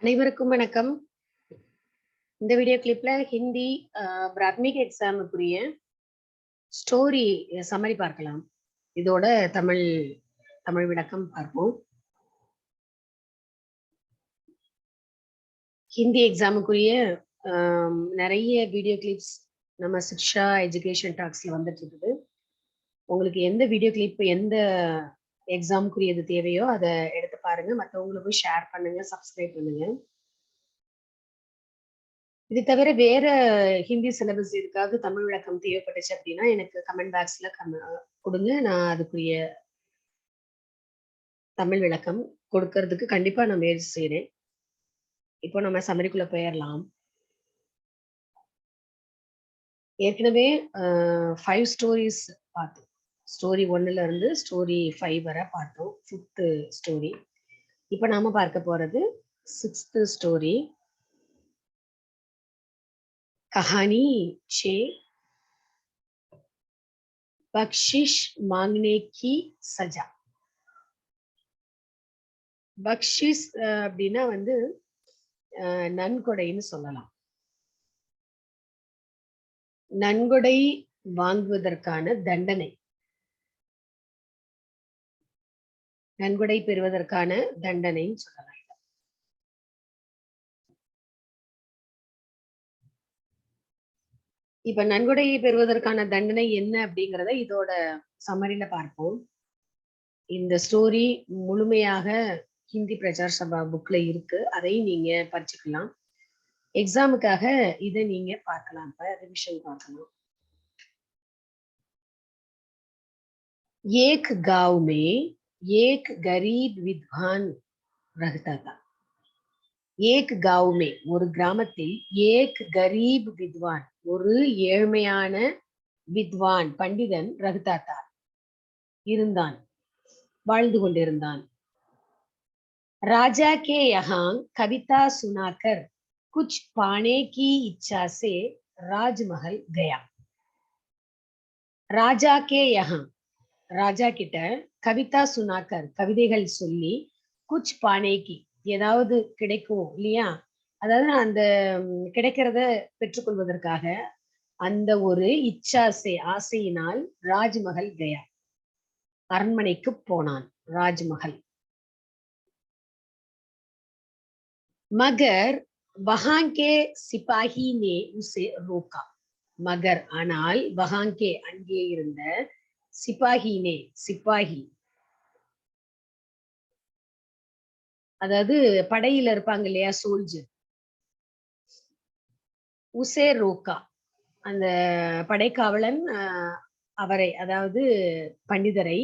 அனைவருக்கும் வணக்கம். இந்த வீடியோ கிளிப்ல ஹிந்தி பிராத்மிக் எக்ஸாமுக்குரிய ஸ்டோரி சம்மரி பார்க்கலாம். இதோட தமிழ் விளக்கம் பார்ப்போம். ஹிந்தி எக்ஸாமுக்குரிய நிறைய வீடியோ கிளிப்ஸ் நம்ம சிக்ஷா எஜுகேஷன் டாக்ஸ்ல வந்துட்டு இருக்குது. உங்களுக்கு எந்த வீடியோ கிளிப் எந்த எக்ஸாமுக்குரியது தேவையோ அதை எடுத்து பாருங்க, மற்றவங்களுக்கும் ஷேர் பண்ணுங்க, சப்ஸ்கிரைப் பண்ணுங்க. இது தவிர வேற ஹிந்தி சிலபஸ் எதுக்காவது தமிழ் விளக்கம் தேவைப்பட்டுச்சு அப்படின்னா எனக்கு கமெண்ட் பாக்ஸ்ல கொடுங்க. நான் அதுக்குரிய தமிழ் விளக்கம் கொடுக்கறதுக்கு கண்டிப்பா நான் முயற்சி செய்யறேன். இப்போ நம்ம சம்மரிக்குள்ள போயிடலாம். ஏற்கனவே 5 ஸ்டோரிஸ் பார்த்தோம். ஸ்டோரி 1ல இருந்து ஸ்டோரி 5 வரை பார்த்தோம். 5th story. இப்போ நாம பார்க்க போறது 6th ஸ்டோரி. कहानी 6 बख्शिश मांगने की सजा. பக்ஷிஸ் அப்படின்னா வந்து நன்கொடைன்னு சொல்லலாம். நன்கொடை வாங்குவதற்கான தண்டனை, நன்கொடை பெறுவதற்கான தண்டனைன்னு சொல்லலாம். இப்ப நன்கொடையை பெறுவதற்கான தண்டனை என்ன அப்படிங்கிறத இதோட சம்மரியில பார்ப்போம். இந்த ஸ்டோரி முழுமையாக ஹிந்தி பிரச்சார் சபா புக்ல இருக்கு, அதை நீங்க படிச்சுக்கலாம். எக்ஸாமுக்காக இதை நீங்க பார்க்கலாம், இப்ப ரிவிஷன் பார்க்கலாம். एक गांव में एक गरीब विद्वान रहता था. एक गांव में ஒரு கிராமத்தில் एक गरीब विद्वान ஒரு ஏழ்மையான வித்வான் பண்டிதன் रहता था இருந்தான், வாழ்ந்து கொண்டிருந்தான். राजा के यहाँ कविता सुनाकर कुछ पाने की इच्छा से राजमहल गया. राजा के यहाँ ராஜா கிட்ட கவிதா சுனாக்கர் கவிதைகள் சொல்லி குச் பானேக்கி ஏதாவது கிடைக்கும் இல்லையா, அதாவது அந்த கிடைக்கிறத பெற்றுக்கொள்வதற்காக அந்த ஒரு இச்சாசே ஆசையினால் ராஜ்மஹல் கயா அரண்மனைக்கு போனான். ராஜ்மஹல். மகர் வஹாங்கே சிப்பாஹி நே உசே ரோகா. மகர் ஆனால் வஹாங்கே அங்கே இருந்த சிப்பாஹினே சிப்பாஹி அதாவது படையில இருப்பாங்க இல்லையா, சோல்ஜர். உசே ரோக்கா அந்த படைக்காவலன் அவரை அதாவது பண்டிதரை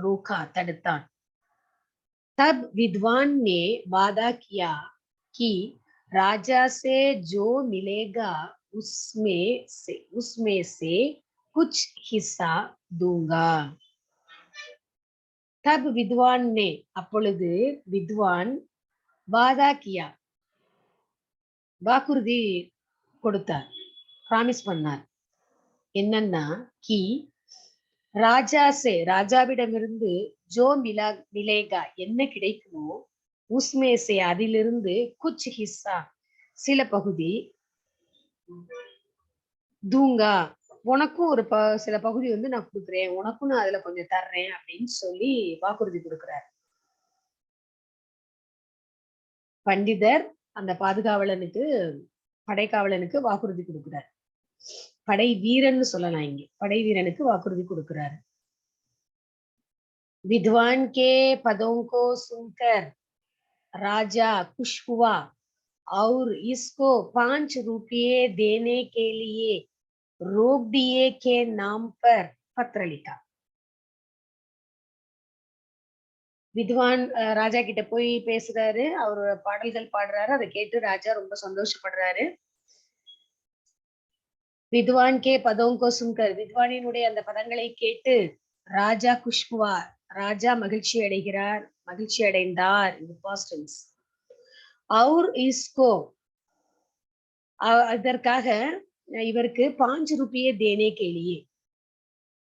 ரோக்கா தடுத்தான். தப் வித்வான் நே வாதா கியா கி ராஜா சே ஜோ மிலேகா உஸ்மே से कुछ हिस्सा दूंगा. तब विद्वान ने அப்பொழுது வித்வான் வாதா கியா வாக்குறுதி கொடுத்தார், பிராமிஸ் பண்ணார். என்னன்னா கி ராஜா சே ராஜாவிடமிருந்து ஜோ மிலேகா என்ன கிடைக்குமோ உஸ்மே சே அதிலிருந்து குச் ஹிஸ்ஸா சில பகுதி தூங்கா உனக்கும் ஒரு சில பகுதி வந்து நான் கொடுக்குறேன், உனக்கும் நான் அதுல கொஞ்சம் தர்றேன் அப்படின்னு சொல்லி வாக்குறுதி கொடுக்கிறார். பண்டிதர் அந்த பாதுகாவலனுக்கு படைக்காவலனுக்கு வாக்குறுதி கொடுக்கிறார். படை வீரன்னு சொல்லலாம், இங்க படை வீரனுக்கு வாக்குறுதி கொடுக்கிறாரு. வித்வான் கே பதோं को सुनकर राजा खुश हुआ और इसको 5 रुपये देने के लिए रोबडिये के नाम पर पत्र लिखा. வித்வான் ராஜா கிட்ட போய் பேசுறாரு, அவரோட பாடல்கள் பாடுறாரு, அதை கேட்டு ராஜா ரொம்ப சந்தோஷப்படுறாரு. வித்வான் கே பதோங்கோ சுங்கர் வித்வானினுடைய அந்த பதங்களை கேட்டு ராஜா குஷ்புவா ராஜா மகிழ்ச்சி அடைகிறார், மகிழ்ச்சி அடைந்தார். இது பாஸ்ட் டென்ஸ். और इसको அதற்காக இவருக்கு 5 ரூபாயே தேனே கேலியே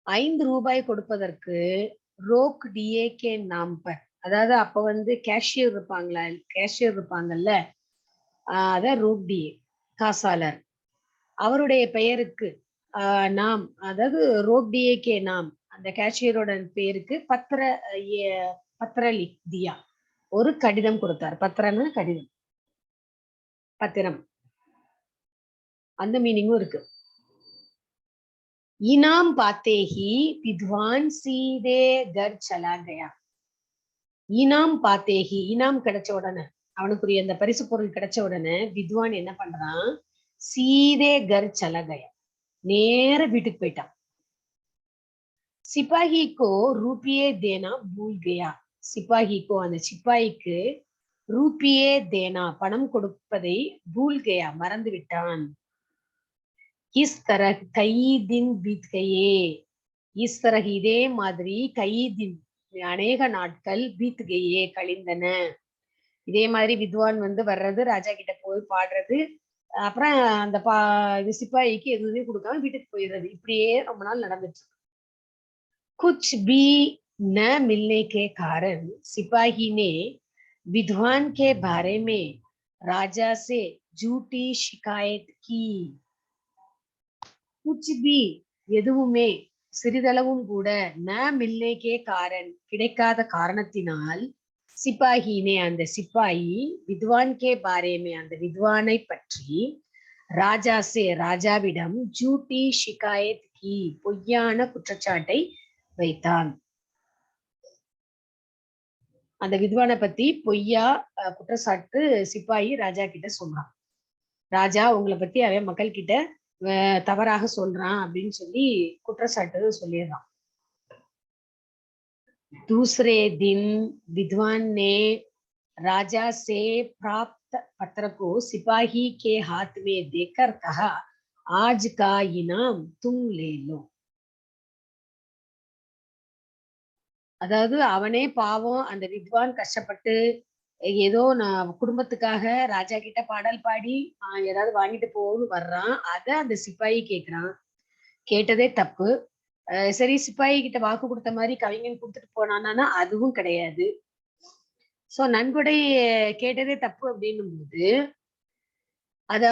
5 ரூபாய் கொடுப்பதற்கு ரோக் டிஏ கே நாம் பர், அதாவது அப்ப வந்து கேஷியர் இருப்பாங்கல்ல, அதான் ரோப்டியே காசாளர். அவருடைய பெயருக்கு நாம், அதாவது ரோப்டியே கே நாம், அந்த கேஷியரோட பேருக்கு பத்திர லிக் தியா, ஒரு கடிதம் கொடுத்தார். பத்திரம்னா கடிதம், பத்திரம், அந்த மீனிங்கும் இருக்கு. இனாம் பாத்தே ஹி வித்வான் சீதே கர் சலா கயா. இனாம் பாத்தே ஹி, இனாம் கிடைச்ச உடனே, அவனுக்குரிய அந்த பரிசு பொருள் கிடைச்ச உடனே வித்வான் என்ன பண்றான், சீதே கர் சலா கயா, நேர வீட்டுக்கு போயிட்டான். சிப்பாஹிக்கோ ரூபியே தேனா பூல் கயா. சிப்பாஹிக்கோ, அந்த சிப்பாய்க்கு ரூபியே தேனா, பணம் கொடுப்பதை பூல் கயா, மறந்து விட்டான். Is தரஹ் கயி thin பீத் Gaye. இஸ் தரஹ், இதே மாதிரி, கயி தின், அநேக நாட்கள், பீத் கயே, கழிந்தன. இதே மாதிரி வித்வான் வந்து வர்றது, ராஜா கிட்ட போய் பாடுறது, அப்புறம் அந்த இது சிப்பாய்க்கு எதுவுமே கொடுக்காம வீட்டுக்கு போயிடுறது, இப்படியே ரொம்ப நாள் நடந்துச்சு. कुछ भी न मिलने के कारण सिपाही ने विद्वान के बारे में राजा से झूठी शिकायत की. कुछ भी, எதுவுமே, சிறிதளவும் கூட, ந மில்லே கே காரன், கிடைக்காத காரணத்தினால், சிப்பாஹினே, அந்த சிப்பாயி, வித்வான் கே பாரேமே, அந்த வித்வானை பற்றி, ராஜா சே, ராஜாவிடம், ஜூட்டி ஷிகாயத் கி, பொய்யான குற்றச்சாட்டை வைத்தான். அந்த வித்வானை பத்தி பொய்யா குற்றச்சாட்டு சிப்பாயி ராஜா கிட்ட சொல்றான். ராஜா, உங்களை பத்தி அவன் மக்கள் கிட்ட தவறாக சொல்றான் அப்படின்னு சொல்லி குற்றச்சாட்டு சொல்லிடுறான். दूसरे दिन विद्वान ने राजा से प्राप्त पत्र को सिपाही के हाथ में देकर कहा, आज का इनाम तुम ले लो. அதாவது அவனே பாவம், அந்த வித்வான் கஷ்டப்பட்டு ஏதோ நான் குடும்பத்துக்காக ராஜா கிட்ட பாடல் பாடி ஏதாவது வாங்கிட்டு போன்னு வர்றான். அத அந்த சிப்பாயி கேக்குறான். கேட்டதே தப்பு. சரி, சிப்பாயி கிட்ட வாக்கு கொடுத்த மாதிரி கவிஞன் கொடுத்துட்டு போனானா, அதுவும் கிடையாது. சோ நன்கொடை கேட்டதே தப்பு அப்படின்னும் போது, அத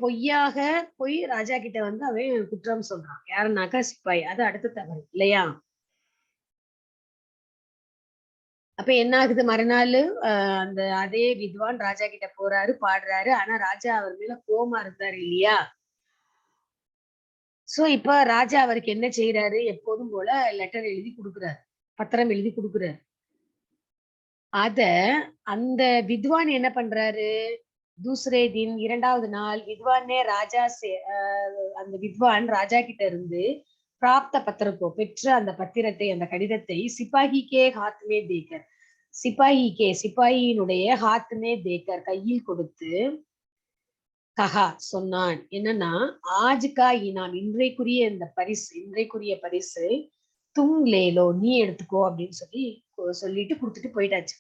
பொய்யாக போய் ராஜா கிட்ட வந்து அவன் குற்றம் சொல்றான். யாருன்னாக்கா சிப்பாயி. அது அடுத்த தவறு இல்லையா? அப்ப என்ன ஆகுது, மறுநாள் அந்த அதே வித்வான் ராஜா கிட்ட போறாரு, பாடுறாரு. ஆனா ராஜா அவர் மேல கோவமா இருந்தாரு இல்லையா? சோ இப்ப ராஜா அவருக்கு என்ன செய்யறாரு, எப்போதும் போல லெட்டர் எழுதி கொடுக்குறாரு, பத்திரம் எழுதி கொடுக்குறாரு. அத அந்த வித்வான் என்ன பண்றாரு, தூசரே தின், இரண்டாவது நாள், வித்வானே ராஜா அந்த வித்வான் ராஜா கிட்ட இருந்து பிராப்த பத்திரத்தோ, பெற்ற அந்த பத்திரத்தை, அந்த கடிதத்தை, சிப்பாஹிக்கே ஹாத்மே தேக்கர், சிப்பாஹிக்கே, சிப்பாயினுடைய ஹாத்மே தேக்கர், கையில் கொடுத்து, கஹா, சொன்னான். என்னன்னா, ஆஜ்கா இனாம், இன்றைக்குரிய இந்த பரிசு, இன்றைக்குரிய பரிசு, தும் லேலோ, நீ எடுத்துக்கோ அப்படின்னு சொல்லிட்டு கொடுத்துட்டு போயிட்டாச்சு.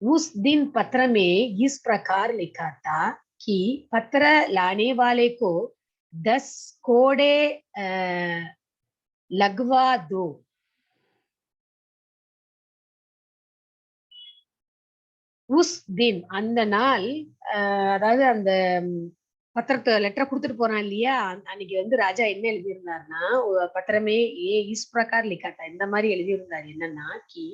उस दिन पत्र में इस प्रकार लिखा था कि पत्र लाने वाले को 10 कोड़े लगवा दो. உஸ் தின், அந்த நாள், அதாவது அந்த பத்திரத்தை, லெட்டர் கொடுத்துட்டு போறான் இல்லையா, அன்னைக்கு வந்து ராஜா என்ன எழுதியிருந்தாருன்னா, பத்திரமே இஸ் பிரகார் லிக்காத்தா, இந்த மாதிரி எழுதியிருந்தாரு. என்னன்னா, கி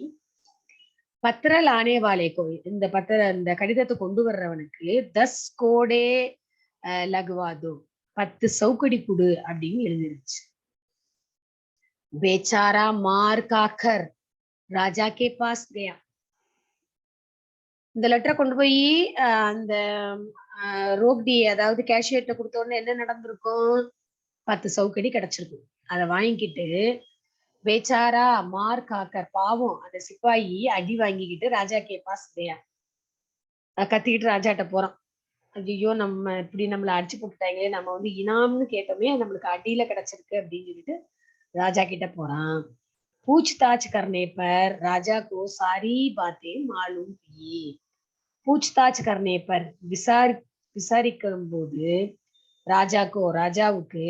பத்திர லானே வாலேக்கோ, இந்த கடிதத்தை கொண்டு வர்றவனுக்கு 10 கோடே லகுவாதோ, 10 சவுக்கடி குடு அப்படின்னு எழுதிருச்சு. बेचारा मार खाकर राजा के पास गया. இந்த லெட்டரை கொண்டு போய் அந்த ரோப்டி, அதாவது கேஷியர்ட்ட கொடுத்த உடனே என்ன நடந்திருக்கும், 10 சவுக்கடி கிடைச்சிருக்கும். அதை வாங்கிக்கிட்டு பேச்சாரா மார் காக்கர், பாவம் அந்த சிப்பாயி அடி வாங்கிக்கிட்டு ராஜா கே பாஸ் கயா, கத்திக்கிட்டு ராஜாட்ட போறான். ஐயோ, நம்ம இப்படி நம்மள அடிச்சு போட்டுட்டாங்களே, நம்ம வந்து இனாம்னு கேட்டோமே, நம்மளுக்கு அடியில கிடைச்சிருக்கு அப்படின்னு சொல்லிட்டு ராஜா கிட்ட போறான். பூச்தாச் கர்னே பர் ராஜா கோ சாரி பாத்தே மாலூம் கி. பூச்தாச் கர்னே பர், விசாரிக்கும் போது, ராஜாவுக்கு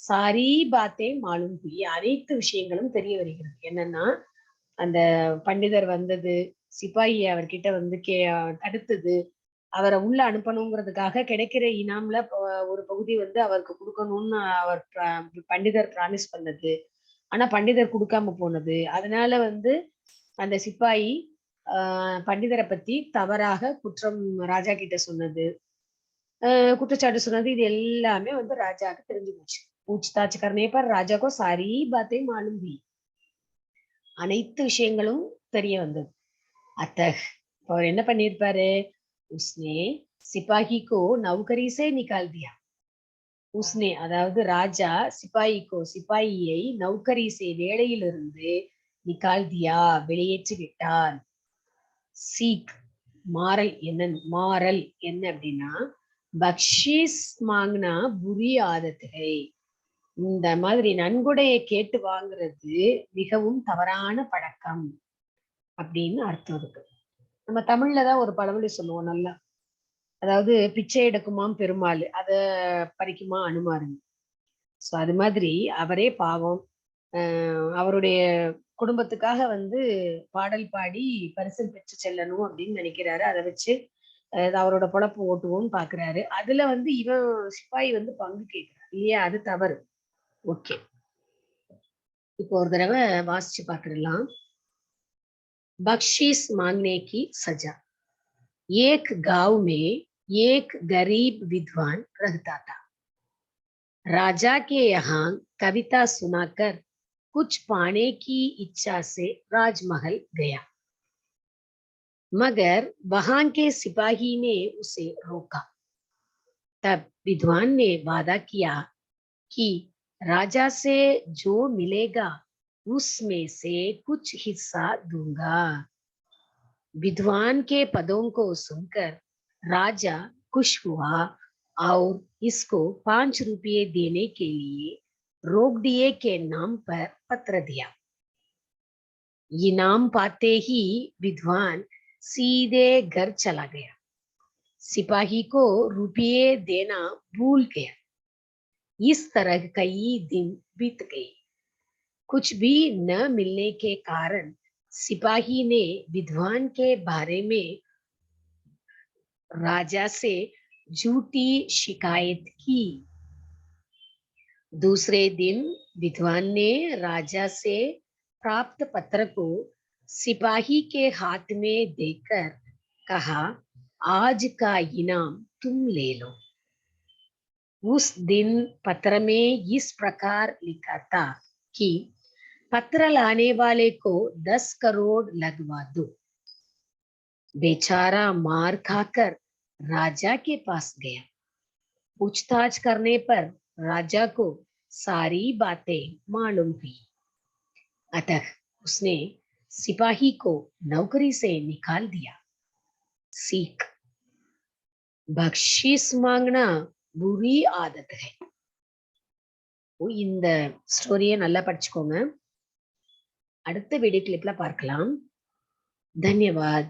சாரி பாத்தே மாலூம் கி, அனைத்து விஷயங்களும் தெரிய வருகிறது. என்னன்னா, அந்த பண்டிதர் வந்தது, சிப்பாயி அவர்கிட்ட வந்து தடுத்தது, அவரை உள்ள அனுப்பணுங்கிறதுக்காக கிடைக்கிற இனாம்ல ஒரு பகுதி வந்து அவருக்கு கொடுக்கணும்னு அவர் பண்டிதர் பிராமிஸ் பண்ணது. ஆனா பண்டிதர் கொடுக்காம போனது. அதனால வந்து அந்த சிப்பாயி பண்டிதரை பத்தி தவறாக குற்றம் ராஜா கிட்ட சொன்னது, குற்றச்சாட்டு சொன்னது, இது எல்லாமே வந்து ராஜாவுக்கு தெரிஞ்சு போச்சு. பூச்தாச் கர்னே பர் ராஜா கோ சாரி பாத்தே மாலும் தி. அனைத்து விஷயங்களும் தெரிய வந்தது. அத்தஹ் அவர் என்ன பண்ணிருப்பாரு, உஸ்னே சிப்பாஹி கோ நௌகரி சே நிகால் தியா. உஸ்னே அதாவது ராஜா சிப்பாயியை நௌகரி சே வேலையிலிருந்து நிகால் தியா வெளியேற்றி விட்டார். சீக் மாறல் என்ன அப்படின்னா, பக்ஷீஸ் மாங்கினா புரி ஆதத்துகை. இந்த மாதிரி நன்கொடையை கேட்டு வாங்குறது மிகவும் தவறான பழக்கம் அப்படின்னு அர்த்தம் இருக்கு. நம்ம தமிழ்லதான் ஒரு பழமொழி சொல்லுவோம் நல்லா. அதாவது பிச்சை எடுக்குமாம் பெருமாள், அத பறிக்குமா அனுமாருங்க. சோ அது மாதிரி அவரே பாவம், அவருடைய குடும்பத்துக்காக வந்து பாடல் பாடி பரிசல் பெற்று செல்லணும் அப்படின்னு நினைக்கிறாரு. அதை வச்சு அவரோட பொழப்பு ஓட்டுவோம்னு பாக்குறாரு. அதுல வந்து இவன் சிப்பாயி வந்து பங்கு கேட்கிறார் இல்லையா, அது தவறு. ஓகே, இப்போ ஒரு தடவை வாசிச்சு பாத்துடலாம். बख्शीश मांगने की सजा। एक गांव में एक गरीब विद्वान रहता था। राजा के यहाँ कविता सुनाकर कुछ पाने की इच्छा से राजमहल गया, मगर वहां के सिपाही ने उसे रोका। तब विद्वान ने वादा किया कि राजा से जो मिलेगा उसमें से कुछ हिस्सा दूंगा। विद्वान के पदों को सुनकर राजा खुश हुआ और इसको 5 रुपये देने के लिए रोगडिये के नाम पर पत्र दिया। इनाम पाते ही विद्वान सीधे घर चला गया। सिपाही को रुपये देना भूल गया। इस तरह कई दिन बीत गए। कुछ भी न मिलने के कारण सिपाही ने विद्वान के बारे में राजा से झूठी शिकायत की। दूसरे दिन विद्वान ने राजा से प्राप्त पत्र को सिपाही के हाथ में देकर कहा, आज का इनाम तुम ले लो। उस दिन पत्र में इस प्रकार लिखा था कि पत्र लाने वाले को 10 करोड़ लगवा दो। बेचारा मार खाकर राजा के पास गया। पूछताछ करने पर राजा को सारी बातें मालूम हुई। अतः उसने सिपाही को नौकरी से निकाल दिया। सीख, बख्शीश मांगना बुरी आदत है. இந்த ஸ்டோரியை நல்லா படிச்சுக்கோங்க. அடுத்த வீடியோ கிளிப்ல பார்க்கலாம். धन्यवाद.